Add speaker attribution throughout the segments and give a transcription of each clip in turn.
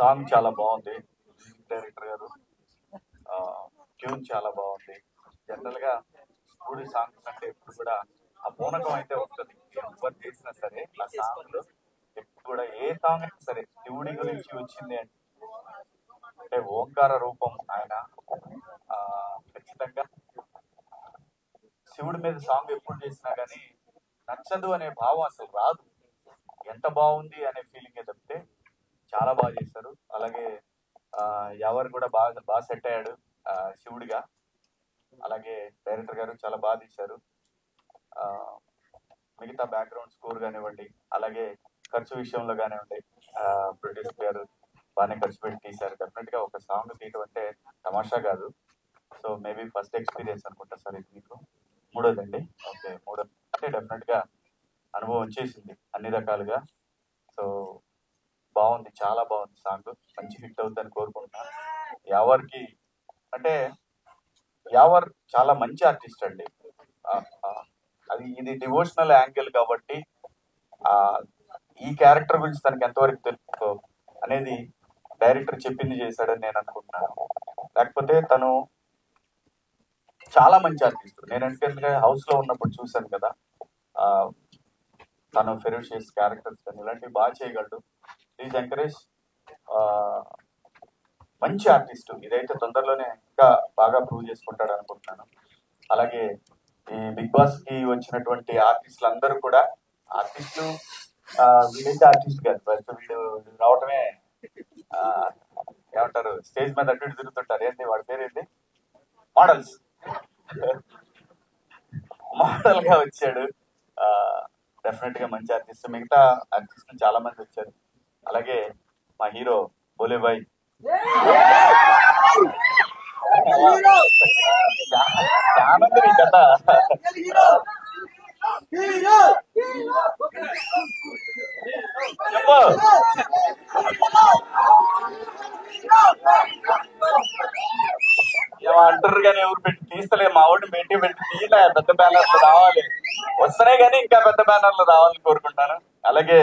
Speaker 1: Song చాలా బాగుంది. Music director గారు ట్యూన్ చాలా బాగుంది. జనరల్ గా శివుడి సాంగ్స్ అంటే ఎప్పుడు కూడా ఆ పూనకం అయితే ఉంటుంది. ఎవరు చేసినా సరే ఆ సాంగ్ లో ఎప్పుడు కూడా ఏ సాంగ్ అయినా సరే శివుడి గురించి వచ్చింది అంటే ఓంకార రూపం ఆయన. ఆ ఖచ్చితంగా శివుడి మీద సాంగ్ ఎప్పుడు చేసినా గానీ నచ్చదు అనే భావం అసలు రాదు. ఎంత బాగుంది అనే ఫీలింగ్ తప్పితే చాలా బాగా చేశారు. అలాగే ఎవరు కూడా బాగా సెట్ అయ్యాడు శివుడిగా. అలాగే డైరెక్టర్ గారు చాలా బాగా తీశారు. మిగతా బ్యాక్గ్రౌండ్ స్కోర్ కానివ్వండి, అలాగే ఖర్చు విషయంలో కానివ్వండి, ప్రొడ్యూసర్ గారు బాగానే ఖర్చు పెట్టి తీశారు. డెఫినెట్ గా ఒక సాంగ్ తీయడం అంటే తమాషా కాదు. సో మేబీ ఫస్ట్ ఎక్స్పీరియన్స్ అనుకుంటా సార్ ఇది మీకు. మూడోదండి. ఓకే, మూడో అంటే డెఫినెట్ గా అనుభవం వచ్చేసింది అన్ని రకాలుగా. సో బాగుంది, చాలా బాగుంది సాంగ్. మంచి హిట్ అవుతుందని కోరుకుంటున్నాను. యావర్కి అంటే యావర్ చాలా మంచి ఆర్టిస్ట్ అండి. అది ఇది డివోషనల్ యాంగిల్ కాబట్టి ఈ క్యారెక్టర్ గురించి తనకి ఎంతవరకు తెలుసు అనేది డైరెక్టర్ చెప్పింది చేశాడని నేను అనుకుంటున్నాను. లేకపోతే తను చాలా మంచి ఆర్టిస్ట్. నేను ఎందుకంటే హౌస్ లో ఉన్నప్పుడు చూశాను కదా, తను ఫెరోషియస్ క్యారెక్టర్స్ కానీ ఇలాంటివి బాగా చేయగలడు. Please encourage. మంచి ఆర్టిస్ట్. ఇదైతే తొందరలోనే ఇంకా బాగా ప్రూవ్ చేసుకుంటాడు అనుకుంటున్నాను. అలాగే ఈ బిగ్ బాస్ కి వచ్చినటువంటి ఆర్టిస్టులు అందరూ కూడా ఆర్టిస్టులు. వీడైతే ఆర్టిస్ట్ కాదు, ఫస్ట్ వీడు రావటమే ఏమంటారు, స్టేజ్ మీద అటు ఇటు తిరుగుతుంటారు. ఏంటి వాడి పేరు ఏంటి, మోడల్స్. మోడల్ గా వచ్చాడు. డెఫినెట్ గా మంచి ఆర్టిస్ట్. మిగతా ఆర్టిస్ట్ చాలా మంది వచ్చారు. అలాగే మా హీరో బోలేబాయ్ చాలా కథ. చెప్పు. ఏమంటారు కానీ ఎవరు పెట్టి తీస్తలే. మా ఊడిని పెట్టి తీయలే. పెద్ద బ్యానర్లు రావాలి, వస్తున్నాయి కానీ ఇంకా పెద్ద బ్యానర్లు రావాలని కోరుకుంటాను. అలాగే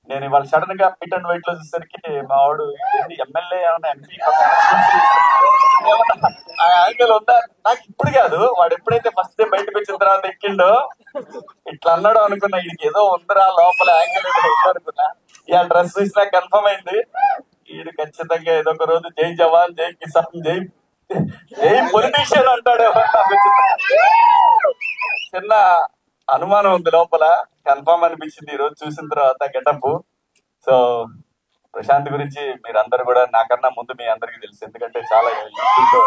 Speaker 1: నేను ఇవాళ సడన్ గా పిట్ అండ్ వైట్ లో చూసేసరికి మా వాడు ఎమ్మెల్యే ఏమన్నా ఎంపీ ఆ యాంగిల్ ఉందా నాకు ఇప్పుడు కాదు. వాడు ఎప్పుడైతే ఫస్ట్ డే బయటకు వచ్చిన తర్వాత ఎక్కిండో ఇట్లా అన్నాడు అనుకున్నా, వీడికి ఏదో ఉందరా లోపల యాంగిల్ ఏదో ఉందనుకున్నా. ఇవాళ డ్రెస్ చూసినా కన్ఫర్మ్ అయింది. వీడు ఖచ్చితంగా ఏదో ఒక రోజు జై జవాన్, జై కిసాన్, జై జై పొలిటీషియన్ అంటాడేమో. చిన్న అనుమానం ఉంది లోపల. కన్ఫర్మ్ అనిపించింది ఈ రోజు చూసిన తర్వాత గెటప్. సో ప్రశాంత్ గురించి మీరందరూ కూడా నాకన్నా ముందు మీ అందరికీ తెలుసు. ఎందుకంటే చాలా యూట్యూబ్ లో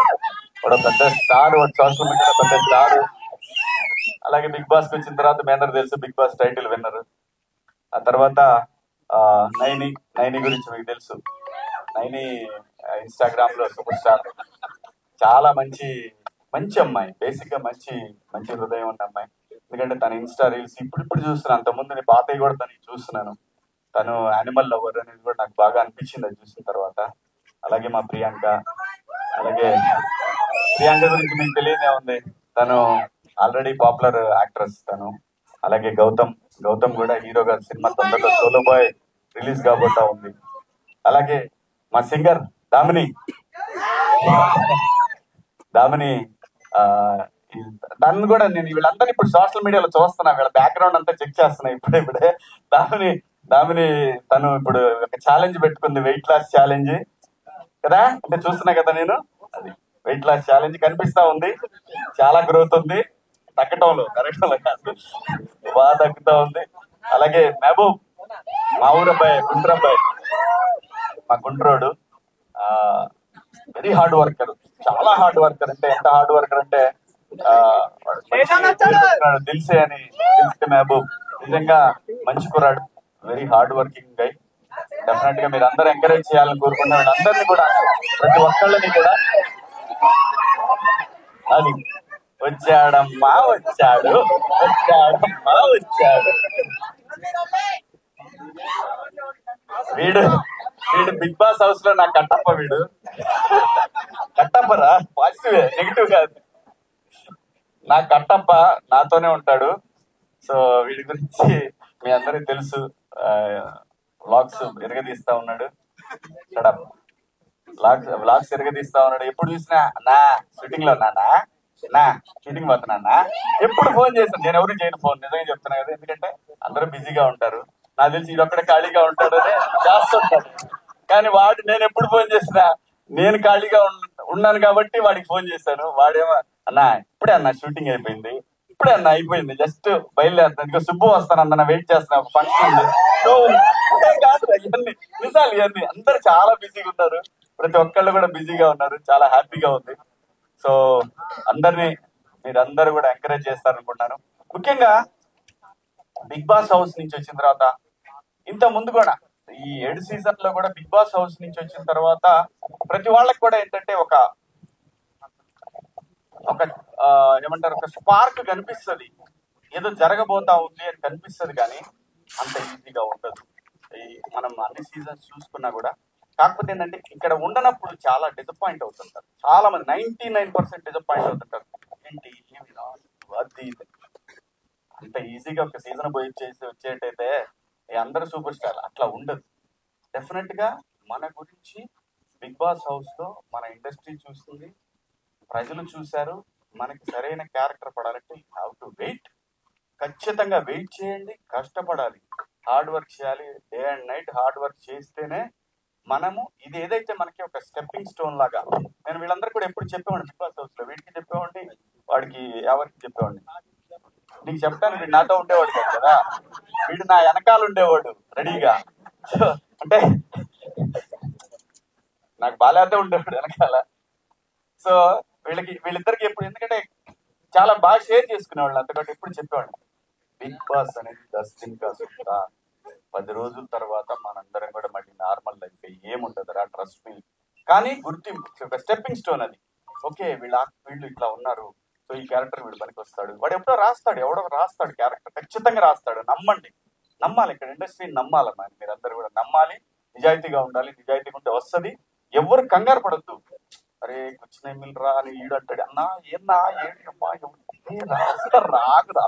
Speaker 1: కూడా పెద్ద స్టార్, సోషల్ మీడియాలో పెద్ద స్టార్. అలాగే బిగ్ బాస్ కి వచ్చిన తర్వాత మీ అందరూ తెలుసు, బిగ్ బాస్ టైటిల్ విన్నర్. ఆ తర్వాత నైని గురించి మీకు తెలుసు. నైని ఇన్స్టాగ్రామ్ లో సూపర్ స్టార్. చాలా మంచి మంచి అమ్మాయి. బేసిక్ గా మంచి మంచి హృదయం ఉన్న అమ్మాయి. ఎందుకంటే తన ఇన్స్టా రీల్స్ ఇప్పుడు చూస్తున్నాను. అంతకుముందు నేను పాతవి కూడా తనకి చూస్తున్నాను. తను యానిమల్ లవర్ అనేది కూడా నాకు బాగా అనిపించింది అది చూసిన తర్వాత. అలాగే మా ప్రియాంక. అలాగే ప్రియాంక గురించి మీకు తెలియదే ఉంది, తను ఆల్రెడీ పాపులర్ యాక్ట్రెస్ తను. అలాగే గౌతమ్ కూడా హీరో గారి సినిమా తొందరలో సోలో బాయ్ రిలీజ్ కాబోతా ఉంది. అలాగే మా సింగర్ దామిని దాన్ని కూడా నేను వీళ్ళందరినీ ఇప్పుడు సోషల్ మీడియాలో చూస్తున్నా. వీళ్ళ బ్యాక్గ్రౌండ్ అంతా చెక్ చేస్తున్నా ఇప్పుడే. దామిని తను ఇప్పుడు ఒక ఛాలెంజ్ పెట్టుకుంది, వెయిట్ లాస్ ఛాలెంజ్ కదా. అంటే చూస్తున్నా కదా నేను, అది వెయిట్ లాస్ ఛాలెంజ్ కనిపిస్తా ఉంది. చాలా గ్రోత్ ఉంది తగ్గటంలో, కరెక్టంలో కాదు, బాగా తగ్గుతా ఉంది. అలాగే మహబూబ్, మా ఊరబ్బాయి, గుండ్రబ్బాయి, మా గుండ్రోడు. వెరీ హార్డ్ వర్కర్, చాలా హార్డ్ వర్కర్. అంటే ఎంత హార్డ్ వర్కర్ అంటే దిల్సే మహబూబ్ నిజంగా మంచి కుర్రాడు, వెరీ హార్డ్ వర్కింగ్ గై. డెఫినెట్ గా మీరు అందరూ ఎంకరేజ్ చేయాలని కోరుకుంటున్నాను. వీళ్ళందరినీ కూడా, ప్రతి ఒక్కళ్ళని కూడా. అది వచ్చాడమ్మా వచ్చాడు. వీడు బిగ్ బాస్ హౌస్ లో నా కట్టప్ప. వీడు కట్టప్పరా, పాజిటివ్, నెగిటివ్ కాదు. నా కట్టప్ప నాతోనే ఉంటాడు. సో వీడి గురించి మీ అందరికి తెలుసు. వ్లాగ్స్ ఎరగదీస్తా ఉన్నాడు. వ్లాగ్స్ ఎరగదీస్తా ఉన్నాడు. ఎప్పుడు చూసినా నా షూటింగ్ లో ఉన్నానా, నా షూటింగ్ పోతున్నానా, ఎప్పుడు ఫోన్ చేస్తాను. నేను ఎవరు చేయను ఫోన్, నిజంగా చెప్తున్నా కదా. ఎందుకంటే అందరూ బిజీగా ఉంటారు. నాకు తెలిసి ఇది ఒక్కడే ఖాళీగా ఉంటాడు అని చేస్తుంటాడు. కానీ వాడు నేను ఎప్పుడు ఫోన్ చేసినా నేను ఖాళీగా ఉన్నాను కాబట్టి వాడికి ఫోన్ చేశాను. వాడేమో అన్నా ఇప్పుడే అన్న షూటింగ్ అయిపోయింది, ఇప్పుడే అన్న అయిపోయింది, జస్ట్ బయలుదేరుతాను, ఇంకా సుబ్బు వస్తానన్న వెయిట్ చేస్తున్నా, ఒక ఫంక్షన్ ఉంది. సో కాదు ఇవన్నీ నిజాలు, ఇవన్నీ అందరు చాలా బిజీగా ఉన్నారు. ప్రతి ఒక్కళ్ళు కూడా బిజీగా ఉన్నారు. చాలా హ్యాపీగా ఉంది. సో అందరినీ మీరందరూ కూడా ఎంకరేజ్ చేస్తారనుకుంటున్నాను. ముఖ్యంగా బిగ్ బాస్ హౌస్ నుంచి వచ్చిన తర్వాత, ఇంత ముందు కూడా ఈ 7 సీజన్ లో కూడా బిగ్ బాస్ హౌస్ నుంచి వచ్చిన తర్వాత ప్రతి వాళ్ళకి కూడా ఏంటంటే ఒక ఒక ఏమంటారు, ఒక స్పార్క్ కనిపిస్తుంది, ఏదో జరగబోతా ఉంది అని కనిపిస్తుంది. కానీ అంత ఈజీగా ఉండదు. ఈ మనం అన్ని సీజన్స్ చూసుకున్నా కూడా. కాకపోతే ఏంటంటే ఇక్కడ ఉండనప్పుడు చాలా డిసప్పాయింట్ అవుతుంటారు చాలా మంది. 99% డిసప్పాయింట్ అవుతుంటారు. ఏంటి ఏమి రాదు అది ఇది. అంత ఈజీగా ఒక సీజన్ పోయి చేసి వచ్చేటైతే అందరూ సూపర్ స్టార్ అట్లా ఉండదు. డెఫినెట్ గా మన గురించి బిగ్ బాస్ హౌస్ లో మన ఇండస్ట్రీ చూస్తుంది, ప్రజలు చూశారు. మనకి సరైన క్యారెక్టర్ పడాలంటే యూ హ్యావ్ టు వెయిట్. ఖచ్చితంగా వెయిట్ చేయండి, కష్టపడాలి, హార్డ్ వర్క్ చేయాలి. Day and night hard work చేస్తేనే మనము ఇది ఏదైతే మనకి ఒక స్టెప్పింగ్ స్టోన్ లాగా. నేను వీళ్ళందరూ కూడా ఎప్పుడు చెప్పేవాడిని బిగ్ బాస్ హౌస్ లో, వీటికి చెప్పేవాడిని, వాడికి ఎవరికి చెప్పేవాడిని. నీకు చెప్తాను, వీడు నాతో ఉండేవాడు కాదు కదా, వీడు నా వెనకాల ఉండేవాడు రెడీగా. అంటే నాకు బాగాలేదే ఉండేవాడు వెనకాల. సో వీళ్ళిద్దరికి ఎప్పుడు, ఎందుకంటే చాలా బాగా షేర్ చేసుకునేవాళ్ళు. అంతకంటే ఎప్పుడు చెప్పేవాళ్ళు బిగ్ బాస్ అనేది 10 दिन का सुख, 10 రోజుల తర్వాత మనందరం కూడా మళ్ళీ నార్మల్ లైఫ్ ఏముంటది రా, ట్రస్ట్ మీ. కానీ గుర్తింపు, ఒక స్టెప్పింగ్ స్టోన్ అది. ఓకే వీళ్ళు ఇట్లా ఉన్నారు, సో ఈ క్యారెక్టర్ వీడు పనికి వస్తాడు. వాడు ఎప్పుడో రాస్తాడు, ఎవడో రాస్తాడు క్యారెక్టర్, ఖచ్చితంగా రాస్తాడు. నమ్మండి, నమ్మాలి. ఇక్కడ ఇండస్ట్రీని నమ్మాలమ్మా, మీరందరూ కూడా నమ్మాలి. నిజాయితీగా ఉండాలి. నిజాయితీగా ఉంటే వస్తుంది. ఎవరు కంగారు పడద్దు. అరే కూర్చునే మిల్రా అని ఈడు అంటాడు. అన్నా ఏన్నా ఏంటమ్మా రాదురా.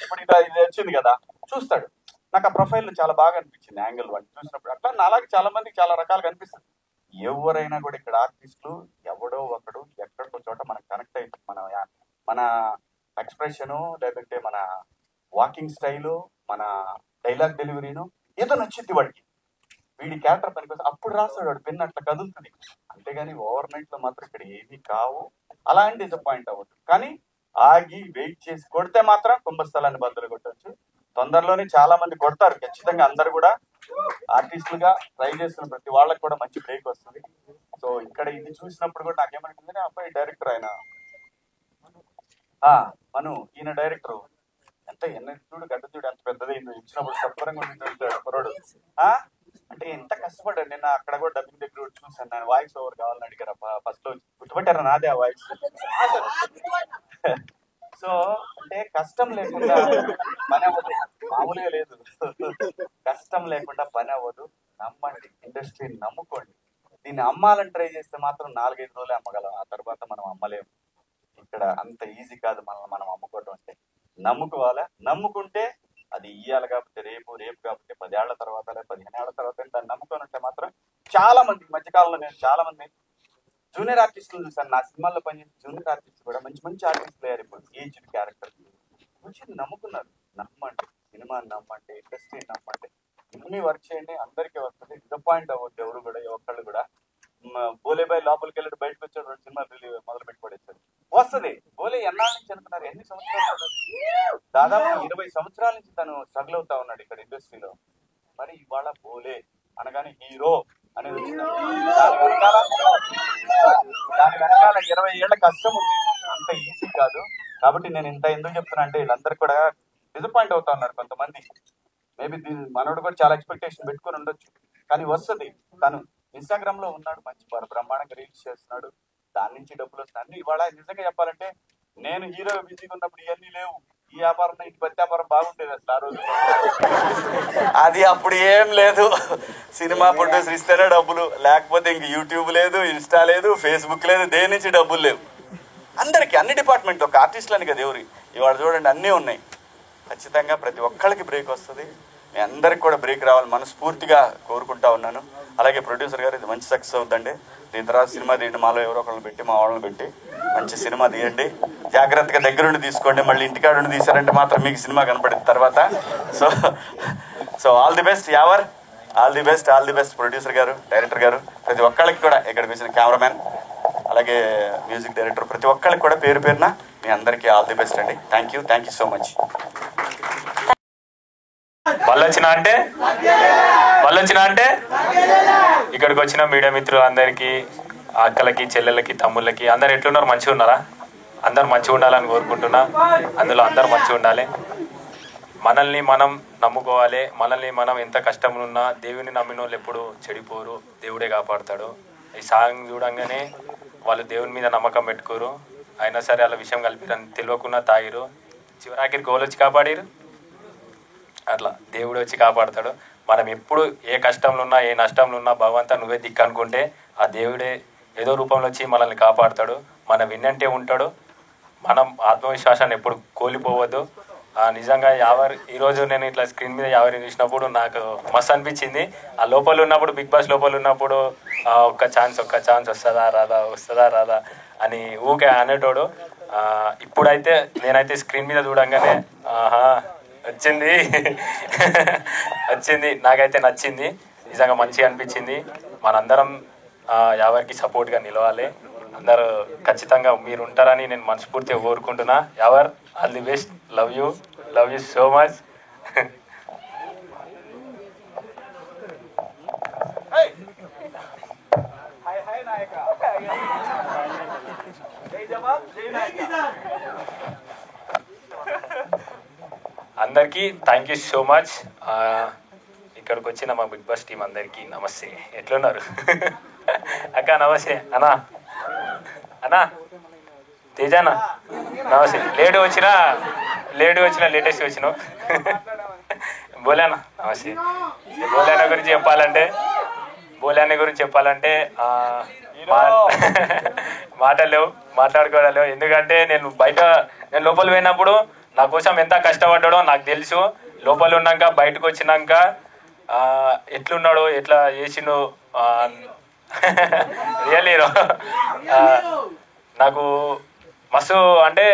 Speaker 1: ఇప్పుడు ఇది వచ్చింది కదా, చూస్తాడు. నాకు ఆ ప్రొఫైల్ చాలా బాగా అనిపించింది యాంగిల్ వాడిని చూసినప్పుడు. అట్లా నాలాగే చాలా మందికి చాలా రకాలుగా అనిపిస్తుంది. ఎవరైనా కూడా ఇక్కడ ఆర్టిస్టులు ఎవడో ఒకడు ఎక్కడికో చోట మనకు కనెక్ట్ అయింది. మన ఎక్స్ప్రెషను, లేదంటే మన వాకింగ్ స్టైలు, మన డైలాగ్ డెలివరీను ఏదో నచ్చింది వాడికి. వీడి క్యారెక్టర్ పనికి అప్పుడు రాస్తాడు, వాడు పెన్ను అట్లా కదులుతుంది. అంతేగాని ఓవర్ నైట్ లో మాత్రం ఇక్కడ ఏమీ కావు. అలాంటి డిసప్పాయింట్ అవ్వద్దు. కానీ ఆగి వెయిట్ చేసి కొడితే మాత్రం కుంభస్థలాన్ని బద్దలు కొట్టవచ్చు. తొందరలోనే చాలా మంది కొడతారు ఖచ్చితంగా. అందరు కూడా ఆర్టిస్టులుగా ట్రై చేస్తున్న ప్రతి వాళ్ళకి కూడా మంచి బ్రేక్ వస్తుంది. సో ఇక్కడ ఇది చూసినప్పుడు కూడా నాకేమనిపింది, అబ్బాయి డైరెక్టర్ ఆయన ఈయన డైరెక్టర్ ఎంత చూడు, గడ్డ చూడు ఎంత పెద్దదైందో, ఇచ్చినప్పుడు సత్వరంగా ఉంటాడు అంటే ఎంత కష్టపడ్డాడు. నేను అక్కడ కూడా డబ్బింగ్ దగ్గర కూడా చూసాను. నేను వాయిస్ ఓవర్ కావాలని అడిగారు. ఫస్ట్ లో గుర్తుపెట్టారా నాదే ఆ వాయిస్. సో అంటే కష్టం లేకుండా పని అవ్వదు, మామూలుగా లేదు. కష్టం లేకుండా పని అవ్వదు. నమ్మండి, ఇండస్ట్రీని నమ్ముకోండి. దీన్ని అమ్మాలని ట్రై చేస్తే మాత్రం 4-5 రోజులే అమ్మగలం. ఆ తర్వాత మనం అమ్మలేము. ఇక్కడ అంత ఈజీ కాదు మనల్ని మనం అమ్ముకోవడం అంటే. నమ్ముకోవాలా, నమ్ముకుంటే అది ఇయ్యాలి. కాకపోతే రేపు కాకపోతే 10 ఏళ్ల తర్వాత, 15 ఏళ్ల తర్వాత దాన్ని నమ్ముకొని ఉంటే మాత్రం చాలా మంది మధ్యకాలంలో నేను చాలా మంది జూనియర్ ఆర్టిస్టులు చూసాను. నా సినిమాల్లో పనిచేసిన జూనియర్ ఆర్టిస్టులు కూడా మంచి ఆర్టిస్టులు అయ్యారు. ఇప్పుడు ఏజ్డ్ క్యారెక్టర్ మంచి నమ్ముకున్నారు. నమ్మండి, సినిమాని నమ్మండి, ఇండస్ట్రీని నమ్మండి. ఇన్ని వర్క్ చేయండి, అందరికీ వస్తుంది. డిసప్పాయింట్ అవ్వద్దు ఎవరు కూడా, ఒక్కళ్ళు కూడా. బోలేబాయ్ లోపలికి వెళ్ళి బయటకు వచ్చాడు, 2 సినిమాలు మొదలు పెట్టి పడేస్తాడు. వస్తుంది. బోలే ఎన్నాళ్ళ నుంచి అనుకున్నారు, ఎన్ని సంవత్సరాలు, దాదాపు 20 సంవత్సరాల నుంచి తను స్ట్రగుల్ అవుతా ఉన్నాడు ఇక్కడ ఇండస్ట్రీలో. మరి ఇవాళ బోలే అనగానే హీరో అనేది దాని వెనకాల 20 ఏళ్ల కష్టం ఉంది. అంత ఈజీ కాదు. కాబట్టి నేను ఇంత ఎందుకు చెప్తున్నా అంటే, వీళ్ళందరూ కూడా డిసప్పాయింట్ అవుతా ఉన్నారు కొంతమంది. మేబీ మనోడు కూడా చాలా ఎక్స్పెక్టేషన్ పెట్టుకుని ఉండొచ్చు. కానీ వస్తుంది. తను ఇన్స్టాగ్రామ్ లో ఉన్నాడు, మంచి బ్రహ్మాండంగా రీల్స్ చేస్తున్నాడు, దాని నుంచి డబ్బులు వస్తున్నాయి అన్ని. ఇవాళ నిజంగా చెప్పాలంటే నేను హీరో బిజీగా ఉన్నప్పుడు ఇవన్నీ లేవు. ఈ వ్యాపారం ఇంటి పెద్ద వ్యాపారం బాగుండేది అసలు ఆ రోజు. అది అప్పుడు ఏం లేదు. సినిమా ప్రొడ్యూసర్ ఇస్తేనే డబ్బులు, లేకపోతే ఇంక యూట్యూబ్ లేదు, ఇన్స్టా లేదు, ఫేస్బుక్ లేదు, దేని నుంచి డబ్బులు లేవు. అందరికి అన్ని డిపార్ట్మెంట్, ఒక ఆర్టిస్టులని కదా ఎవరి. ఇవాళ చూడండి అన్నీ ఉన్నాయి. ఖచ్చితంగా ప్రతి ఒక్కళ్ళకి బ్రేక్ వస్తుంది. మీ అందరికి కూడా బ్రేక్ రావాలి మనస్ఫూర్తిగా కోరుకుంటా ఉన్నాను. అలాగే ప్రొడ్యూసర్ గారు ఇది మంచి సక్సెస్ అవుతుందండి. దీని తర్వాత సినిమా తీయండి, మాలో ఎవరో ఒకళ్ళని పెట్టి మా వాళ్ళని పెట్టి మంచి సినిమా తీయండి. జాగ్రత్తగా దగ్గరుండి తీసుకోండి. మళ్ళీ ఇంటికాడుండి తీశారంటే మాత్రం మీకు సినిమా కనపడింది తర్వాత. So all the best Yawar, all the best producer గారు, డైరెక్టర్ గారు, ప్రతి ఒక్కళ్ళకి కూడా ఇక్కడికి వచ్చిన కెమెరామ్యాన్ అలాగే మ్యూజిక్ డైరెక్టర్ ప్రతి ఒక్కళ్ళకి కూడా పేరు పేరున మీ అందరికీ ఆల్ ది బెస్ట్ అండి. Thank you so much.
Speaker 2: మళ్ళొచ్చినా అంటే ఇక్కడికి వచ్చిన మీడియా మిత్రులందరికీ, అక్కలకి, చెల్లెళ్ళకి, తమ్ముళ్ళకి అందరు ఎట్లున్నారు? మంచిగా ఉన్నారా? అందరు మంచిగా ఉండాలని కోరుకుంటున్నా. అందులో అందరు మంచిగా ఉండాలి. మనల్ని మనం నమ్ముకోవాలి. మనల్ని మనం ఎంత కష్టంలో ఉన్నా దేవుని నమ్మిన వాళ్ళు ఎప్పుడు చెడిపోరు, దేవుడే కాపాడుతాడు. ఈ సాంగ్ చూడంగానే వాళ్ళు దేవుని మీద నమ్మకం పెట్టుకోరు. అయినా సరే వాళ్ళ విషయం కలిపిరని తెలియకుండా తాగిరు, చివరాఖరి గోలు వచ్చి కాపాడిరు. అట్లా దేవుడు వచ్చి కాపాడుతాడు. మనం ఎప్పుడు ఏ కష్టంలో ఉన్నా, ఏ నష్టంలో ఉన్నా భగవంతా నువ్వే దిక్కు అనుకుంటే ఆ దేవుడే ఏదో రూపంలో వచ్చి మనల్ని కాపాడుతాడు. మనం విన్నంటే ఉంటాడు. మనం ఆత్మవిశ్వాసాన్ని ఎప్పుడు కోల్పోవద్దు. నిజంగా ఈరోజు నేను ఇట్లా స్క్రీన్ మీద యావరి చూసినప్పుడు నాకు మస్తు అనిపించింది. ఆ లోపల ఉన్నప్పుడు, బిగ్ బాస్ లోపల ఉన్నప్పుడు ఒక్క ఛాన్స్ వస్తుందా రాదా అని ఊకే అనేటోడు. ఇప్పుడైతే నేనైతే స్క్రీన్ మీద చూడంగానే వచ్చింది నాకైతే నచ్చింది. నిజంగా మంచిగా అనిపించింది. మనందరం ఎవరికి సపోర్ట్గా నిలవాలి. అందరూ ఖచ్చితంగా మీరు ఉంటారని నేను మనస్ఫూర్తిగా కోరుకుంటున్నా. Ever all the best. Love you so much. అందరికీ థ్యాంక్ యూ సో మచ్. ఇక్కడికి వచ్చిన మా బిగ్ బాస్ టీం అందరికీ నమస్తే. ఎట్లున్నారు అక్క? నమస్తే అన్నా తేజానా నమస్తే. లేట్ వచ్చినా లేటెస్ట్ వచ్చినావు. బోలేనా నమస్తే. బోలేనా గురించి చెప్పాలంటే మాట్లాడుకోవడం లేవు. ఎందుకంటే నేను లోపల పోయినప్పుడు నా కోసం ఎంత కష్టపడ్డాడో నాకు తెలుసు. లోపల ఉన్నాక బయటకు వచ్చినాక ఎట్లున్నాడో, ఎట్లా చేసిండో రియల్ హీరో. నాకు మస్తు అంటే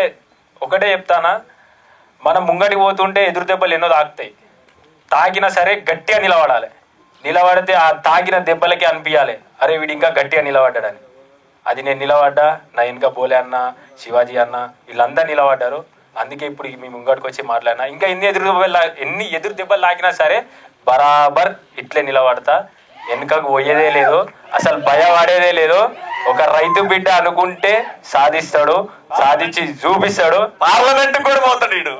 Speaker 2: ఒకటే చెప్తానా, మనం ముంగటికి పోతుంటే ఎదురు దెబ్బలు ఎన్నో తాకుతాయి. తాకినా సరే గట్టిగా నిలబడితే ఆ తాకిన దెబ్బలకి అనిపించాలి, అరే వీడు ఇంకా గట్టిగా నిలబడ్డాడని. అది నేను నిలబడ్డా, నా ఇంకా బోలే అన్న, శివాజీ అన్న వీళ్ళందరూ నిలబడ్డారు. అందుకే ఇప్పుడు మీ ముంగడికి వచ్చి మాట్లాడినా. ఇంకా ఎన్ని ఎదురు దెబ్బలు లాగినా సరే బరాబర్ ఇట్లే నిలబడతా. వెనుకకు పోయేదే లేదు, అసలు భయపడేదే లేదు. ఒక రైతు బిడ్డ అనుకుంటే సాధిస్తాడు, సాధించి చూపిస్తాడు. పార్లమెంట్ కూడా పోతాడు వీడు.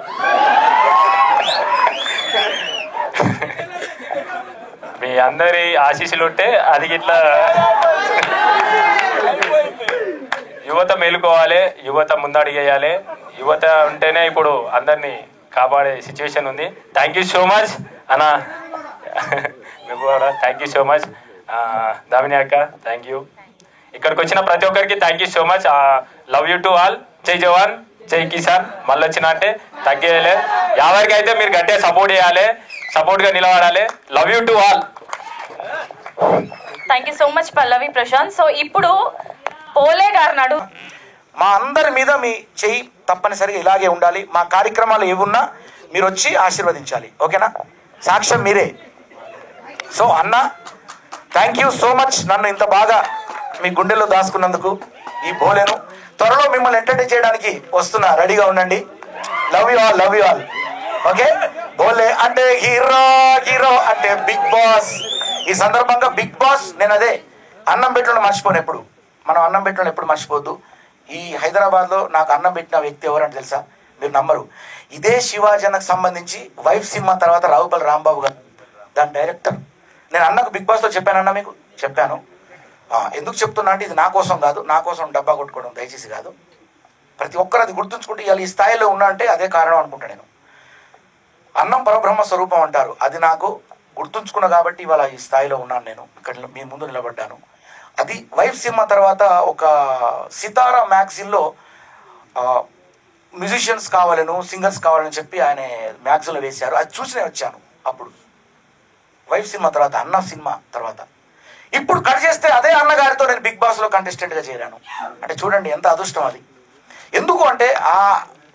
Speaker 2: మీ అందరి ఆశీస్సులు ఉంటే అది ఇట్లా యువత మేలుకోవాలి, యువత ముందడిగేయాలి. యువత ఉంటేనే ఇప్పుడు అందరినీ కాపాడే సిచ్యువేషన్ ఉంది. థ్యాంక్ యూ సో మచ్ అన్న. మీకు కూడా thank you so much. Damini అక్క థ్యాంక్ యూ. ఇక్కడికి వచ్చిన ప్రతి ఒక్కరికి thank you so much. Love you to all. జై జవాన్, జై కిసాన్. మళ్ళీ వచ్చిన అంటే తగ్గేయలే. ఎవరికి అయితే మీరు గట్టిగా సపోర్ట్ చేయాలి, సపోర్ట్గా నిలబడాలి. Love you to all.
Speaker 3: Thank you so much Pallavi, Prashanth. So ఇప్పుడు పోలే గారు నాడు
Speaker 4: మా అందరి మీద మీ చెయ్యి తప్పనిసరిగా ఇలాగే ఉండాలి. మా కార్యక్రమాలు ఏమున్నా మీరు వచ్చి ఆశీర్వదించాలి, ఓకేనా? సాక్ష్యం మీరే. సో అన్న థ్యాంక్ యూ సో మచ్, నన్ను ఇంత బాగా మీ గుండెల్లో దాచుకున్నందుకు. ఈ బోలేను త్వరలో మిమ్మల్ని ఎంటర్టైన్ చేయడానికి వస్తున్నా, రెడీగా ఉండండి. Love you all. ఓకే, బోలే అంటే హీరో అంటే బిగ్ బాస్. ఈ సందర్భంగా బిగ్ బాస్ నేను అదే అన్నం పెట్టడం మర్చిపోను. ఎప్పుడు మనం అన్నం పెట్టడం ఎప్పుడు మర్చిపోద్దు. ఈ హైదరాబాద్లో నాకు అన్నం పెట్టిన వ్యక్తి ఎవరంటే తెలుసా? మీరు నమ్మరు. ఇదే శివాజనకు సంబంధించి వైఫ్ సినిమా తర్వాత రావుపల్లి రాంబాబు గారు దాని డైరెక్టర్. నేను అన్నకు బిగ్ బాస్లో చెప్పానన్నా, మీకు చెప్పాను. ఎందుకు చెప్తున్నా అంటే ఇది నా కోసం కాదు, నా కోసం డబ్బా కొట్టుకోవడం దయచేసి కాదు. ప్రతి ఒక్కరు అది గుర్తుంచుకుంటే ఇవాళ ఈ స్థాయిలో ఉన్నా అంటే అదే కారణం అనుకుంటా నేను. అన్నం పరబ్రహ్మ స్వరూపం అంటారు, అది నాకు గుర్తుంచుకున్నా కాబట్టి ఇవాళ ఈ స్థాయిలో ఉన్నాను. నేను ఇక్కడ మీ ముందు నిలబడ్డాను. అది వైఫ్ సినిమా తర్వాత ఒక సితారా మ్యాగజైన్లో మ్యూజిషియన్స్ కావాలను, సింగర్స్ కావాలని చెప్పి ఆయన మ్యాగజైన్లో వేశారు. అది చూసి నేను వచ్చాను. అప్పుడు వైఫ్ సినిమా తర్వాత, అన్న సినిమా తర్వాత. ఇప్పుడు కట్ చేస్తే అదే అన్నగారితో నేను బిగ్ బాస్లో కంటెస్టెంట్గా చేరాను. అంటే చూడండి ఎంత అదృష్టం అది. ఎందుకు అంటే ఆ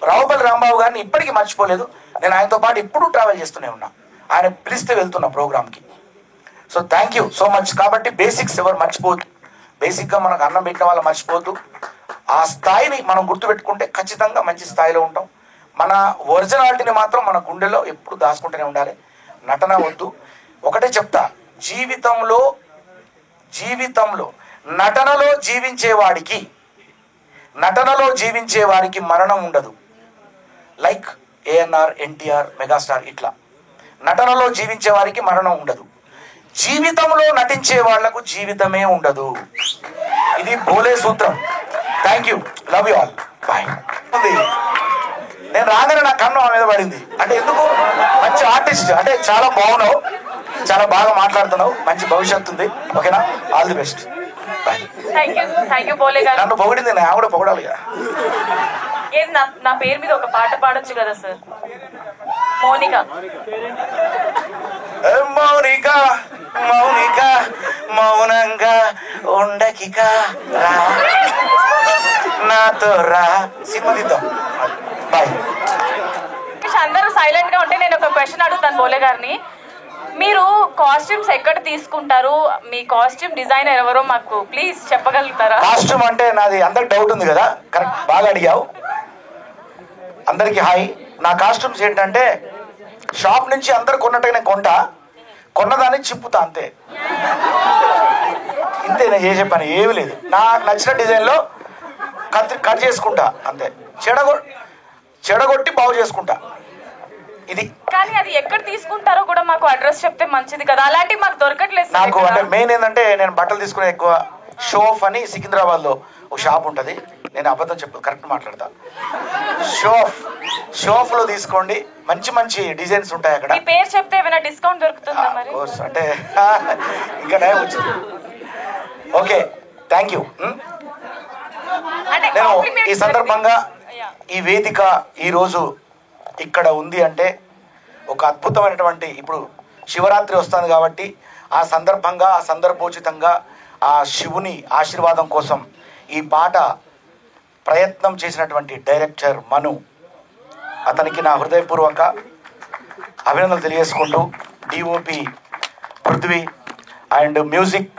Speaker 4: రావుపల్లి రాంబాబు గారిని ఇప్పటికీ మర్చిపోలేదు. నేను ఆయనతో పాటు ఇప్పుడు ట్రావెల్ చేస్తూనే ఉన్నా. ఆయన పిలిస్తే వెళ్తున్నా ప్రోగ్రామ్కి. So thank you so much. కాబట్టి బేసిక్స్ ఎవరు మర్చిపోవద్దు. బేసిక్గా మనకు అన్నం పెట్టిన వాళ్ళు మర్చిపోవద్దు. ఆ స్థాయిని మనం గుర్తుపెట్టుకుంటే ఖచ్చితంగా మంచి స్థాయిలో ఉంటాం. మన ఒరిజినాలిటీని మాత్రం మన గుండెలో ఎప్పుడు దాచుకుంటూనే ఉండాలి. నటన వద్దు. ఒకటే చెప్తా, జీవితంలో నటనలో జీవించే వారికి మరణం ఉండదు. లైక్ ఏఎన్ఆర్, ఎన్టీఆర్, మెగాస్టార్, ఇట్లా నటనలో జీవించే వారికి మరణం ఉండదు. జీవితంలో నటించే వాళ్లకు జీవితమే ఉండదు. ఇది బోలే సూత్రం. Thank you, love you all, bye. నేను రాగానే నా కన్ను ఆమె మీద పడింది. అంటే ఎందుకు? మంచి ఆర్టిస్ట్, అంటే చాలా బాగున్నావు, చాలా బాగా మాట్లాడుతున్నావు, మంచి భవిష్యత్తు ఉంది. ఓకేనా? All the best, bye.
Speaker 3: Thank you Bole గారు.
Speaker 4: నన్ను పొగిడింది, నేను కూడా పొగడాలి కదా.
Speaker 3: ఏది నా పేరు మీద ఒక పాట పాడొచ్చు కదా సార్? మౌనిక
Speaker 4: మౌనంగా ఉండకిక రా, నాతో రా. సినిమా తీద్దాం, బాయ్.
Speaker 3: అందరూ సైలెంట్ గా ఉంటే నేను ఒక క్వశ్చన్ అడుగుతాను బోలే గారిని. మీరు కాస్ట్యూమ్స్ ఎక్కడ తీసుకుంటారు? మీ కాస్ట్యూమ్ డిజైనర్ ఎవరో మాకు ప్లీజ్ చెప్పగలుగుతారా?
Speaker 4: కాస్ట్యూమ్ అంటే నాది అందరికి డౌట్ ఉంది కదా, కరెక్ట్, బాగా అడిగావు. అందరికి హాయ్. నా కాస్ట్యూమ్స్ ఏంటంటే షాప్ నుంచి అందరు కొన్నట్టుగా నేను కొన్నదాన్ని చింపుతా, అంతే. ఇంతే నేను చేసే పని, ఏమి లేదు. నాకు నచ్చిన డిజైన్లో కట్ చేసుకుంటా, అంతే. చెడగొట్టి బాగు చేసుకుంటా, ఇది.
Speaker 3: కానీ అది ఎక్కడ తీసుకుంటారో కూడా మాకు అడ్రస్ చెప్తే మంచిది కదా, అలాంటివి మాకు దొరకట్లేదు
Speaker 4: నాకు. అంటే మెయిన్ ఏంటంటే నేను బట్టలు తీసుకునే ఎక్కువ షోఫ్ అని సికింద్రాబాద్లో ఒక షాప్ ఉంటుంది. నేను అబద్ధం చెప్పు, కరెక్ట్ మాట్లాడతా. షోఫ్లో తీసుకోండి, మంచి మంచి డిజైన్స్ ఉంటాయి అక్కడ.
Speaker 3: మీ పేరు చెప్తే ఏమైనా డిస్కౌంట్ దొరుకుతుందా మరి?
Speaker 4: అంటే ఇంకా నేను వచ్చింది. Okay, thank you. నేను ఈ సందర్భంగా ఈ వేదిక ఈరోజు ఇక్కడ ఉంది అంటే ఒక అద్భుతమైనటువంటి, ఇప్పుడు శివరాత్రి వస్తుంది కాబట్టి ఆ సందర్భంగా, ఆ సందర్భోచితంగా ఆ శివుని ఆశీర్వాదం కోసం ఈ పాట ప్రయత్నం చేసినటువంటి డైరెక్టర్ మను, అతనికి నా హృదయపూర్వక అభినందనలు తెలియజేసుకుంటూ, DOP Prithvi and music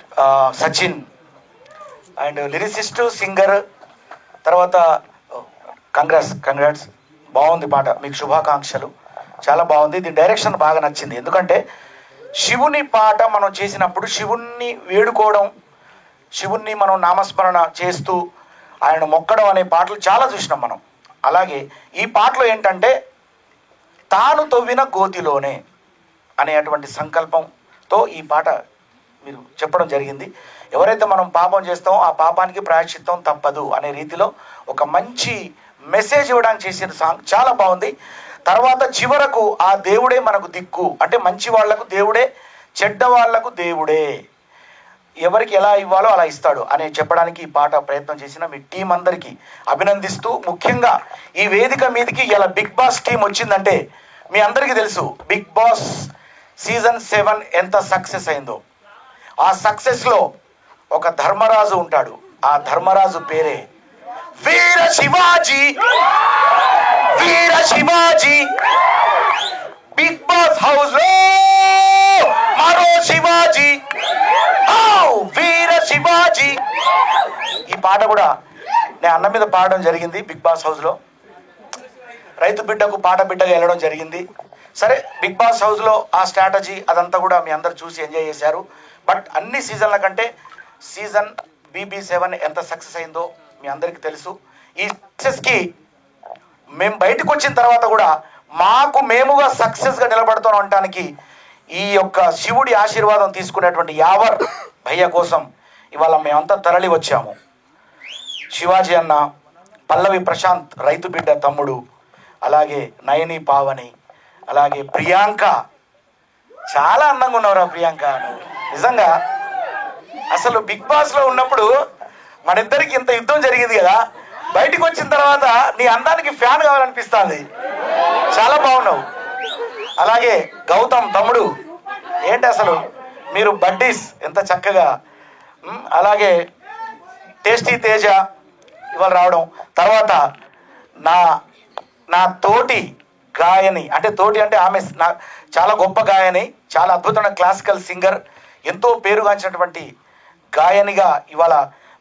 Speaker 4: Sachin and lyricist singer, తర్వాత కంగ్రాట్స్, బాగుంది పాట, మీకు శుభాకాంక్షలు, చాలా బాగుంది. ఇది డైరెక్షన్ బాగా నచ్చింది. ఎందుకంటే శివుని పాట మనం చేసినప్పుడు శివుణ్ణి వేడుకోవడం, శివుణ్ణి మనం నామస్మరణ చేస్తూ ఆయన మొక్కడం అనే పాటలు చాలా చూసినాం మనం. అలాగే ఈ పాటలో ఏంటంటే తాను తవ్విన గోతిలోనే అనేటువంటి సంకల్పంతో ఈ పాట మీరు చెప్పడం జరిగింది. ఎవరైతే మనం పాపం చేస్తామో ఆ పాపానికి ప్రాయశ్చిత్తం తప్పదు అనే రీతిలో ఒక మంచి మెసేజ్ ఇవ్వడానికి చేసిన సాంగ్ చాలా బాగుంది. తర్వాత చివరకు ఆ దేవుడే మనకు దిక్కు, అంటే మంచి వాళ్లకు దేవుడే, చెడ్డ వాళ్లకు దేవుడే, ఎవరికి ఎలా ఇవ్వాలో అలా ఇస్తాడు అని చెప్పడానికి ఈ పాట ప్రయత్నం చేసిన మీ టీం అందరికీ అభినందిస్తూ, ముఖ్యంగా ఈ వేదిక మీదకి ఇలా బిగ్ బాస్ టీం వచ్చిందంటే మీ అందరికీ తెలుసు బిగ్ బాస్ సీజన్ 7 ఎంత సక్సెస్ అయిందో. ఆ సక్సెస్లో ఒక ధర్మరాజు ఉంటాడు. ఆ ధర్మరాజు పేరే వీర శివాజీ. బిగ్ బాస్ హౌస్ లో మరో శివాజీ, వీర శివాజీ. ఈ పాట కూడా నేను అన్న మీద పాడడం జరిగింది. బిగ్ బాస్ హౌస్ లో రైతు బిడ్డకు పాట బిడ్డగా వెళ్ళడం జరిగింది. సరే, బిగ్ బాస్ హౌస్ లో ఆ స్ట్రాటజీ అదంతా కూడా మీ అందరు చూసి ఎంజాయ్ చేశారు. బట్ అన్ని సీజన్ల కంటే సీజన్ BB7 ఎంత సక్సెస్ అయిందో మీ అందరికీ తెలుసు. ఈ సక్సెస్కి మేము బయటకు వచ్చిన తర్వాత కూడా మేముగా సక్సెస్గా నిలబడుతూ ఉండటానికి ఈ యొక్క శివుడి ఆశీర్వాదం తీసుకునేటువంటి యావర్ భయ్య కోసం ఇవాళ మేమంతా తరలి వచ్చాము. శివాజీ అన్న, పల్లవి ప్రశాంత్ రైతు బిడ్డ తమ్ముడు, అలాగే నయని పావని, అలాగే ప్రియాంక. చాలా అందంగా ఉన్నవరా ప్రియాంక, నిజంగా. అసలు బిగ్ బాస్లో ఉన్నప్పుడు మన ఇద్దరికి ఇంత యుద్ధం జరిగింది కదా, బయటకు వచ్చిన తర్వాత నీ అందానికి ఫ్యాన్ కావాలనిపిస్తుంది. చాలా బాగున్నావు. అలాగే గౌతమ్ తమ్ముడు, ఏంటి అసలు మీరు బడ్డీస్ ఎంత చక్కగా. అలాగే టేస్టీ తేజ ఇవాళ రావడం, తర్వాత నా తోటి గాయని, అంటే తోటి అంటే ఆమె నా చాలా గొప్ప గాయని, చాలా అద్భుతమైన క్లాసికల్ సింగర్, ఎంతో పేరుగాంచినటువంటి గాయనిగా ఇవాళ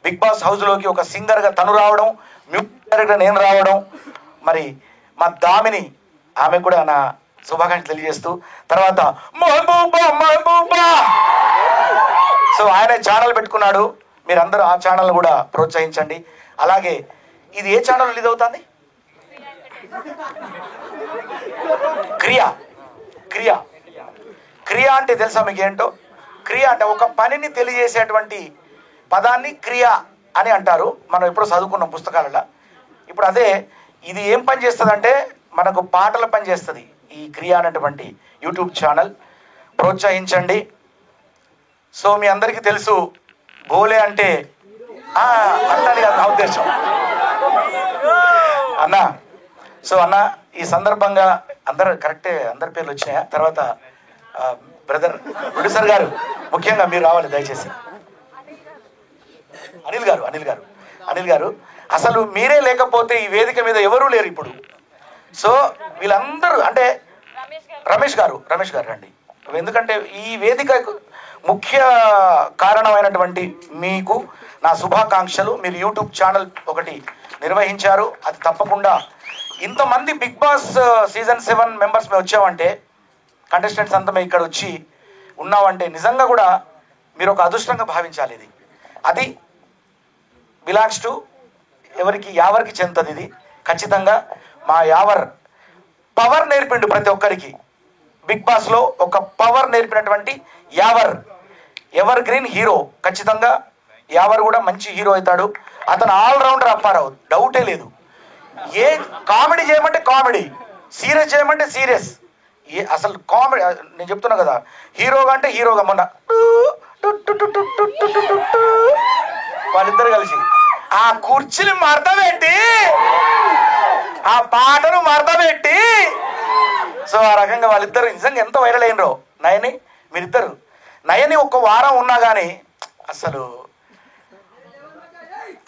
Speaker 4: బిగ్ బాస్ హౌస్లోకి ఒక సింగర్గా తను రావడం, మ్యూజిక్ డైరెక్టర్ నేను రావడం, మరి మా దామిని ఆమె కూడా నా శుభాకాంక్షలు తెలియజేస్తూ, తర్వాత మహబూబా సో ఆయన ఛానల్ పెట్టుకున్నాడు, మీరందరూ ఆ ఛానల్ కూడా ప్రోత్సహించండి. అలాగే ఇది ఏ ఛానల్ రిలీజ్ అవుతుంది? క్రియా క్రియా క్రియ అంటే తెలుసా మీకు ఏంటో? క్రియ అంటే ఒక పనిని తెలియజేసేటువంటి పదాన్ని క్రియ అని అంటారు. మనం ఎప్పుడో చదువుకున్నాం పుస్తకాలలో. ఇప్పుడు అదే ఇది ఏం పని చేస్తుంది అంటే మనకు పాటల పని చేస్తుంది. ఈ క్రియ అనేటువంటి యూట్యూబ్ ఛానల్ ప్రోత్సహించండి. సో మీ అందరికీ తెలుసు బోలే అంటే అంటాను కదా నా ఉద్దేశం అన్న. సో అన్న ఈ సందర్భంగా అందరు కరెక్టే, అందరి పేర్లు వచ్చినాయా? తర్వాత బ్రదర్ ప్రొడ్యూసర్ గారు ముఖ్యంగా మీరు రావాలి దయచేసి. అనిల్ గారు అసలు మీరే లేకపోతే ఈ వేదిక మీద ఎవరూ లేరు ఇప్పుడు. సో వీళ్ళందరూ అంటే రమేష్ గారు రండి. ఎందుకంటే ఈ వేదికకు ముఖ్య కారణమైనటువంటి మీకు నా శుభాకాంక్షలు. మీరు యూట్యూబ్ ఛానల్ ఒకటి నిర్వహించారు, అది తప్పకుండా ఇంతమంది బిగ్ బాస్ సీజన్ 7 మెంబర్స్ మేము వచ్చామంటే, కంటెస్టెంట్స్ అంతా మేము ఇక్కడ వచ్చి ఉన్నామంటే నిజంగా కూడా మీరు ఒక అదృష్టంగా భావించాలి. ఇది అది బిలాంగ్స్ టు యావరికి చెందుతుంది. ఇది ఖచ్చితంగా మా యావర్ పవర్ నేర్పిండు ప్రతి ఒక్కరికి. బిగ్ బాస్లో ఒక పవర్ నేర్పినటువంటి ఎవర్ గ్రీన్ హీరో. ఖచ్చితంగా యావర్ కూడా మంచి హీరో అవుతాడు. అతను ఆల్రౌండర్ అప్పారావు, డౌటే లేదు. ఏ కామెడీ చేయమంటే కామెడీ, సీరియస్ చేయమంటే సీరియస్. అసలు కామెడీ నేను చెప్తున్నా కదా, హీరోగా అంటే హీరోగా. మొన్న వాళ్ళిద్దరు కలిసి ఆ కుర్చీని మడతపెట్టి ఆ పాటను మడతపెట్టి, సో ఆ రకంగా వాళ్ళిద్దరు నిజంగా ఎంత వైరల్ అయినరో. మీరిద్దరు నయని ఒక్క వారం ఉన్నా కానీ అసలు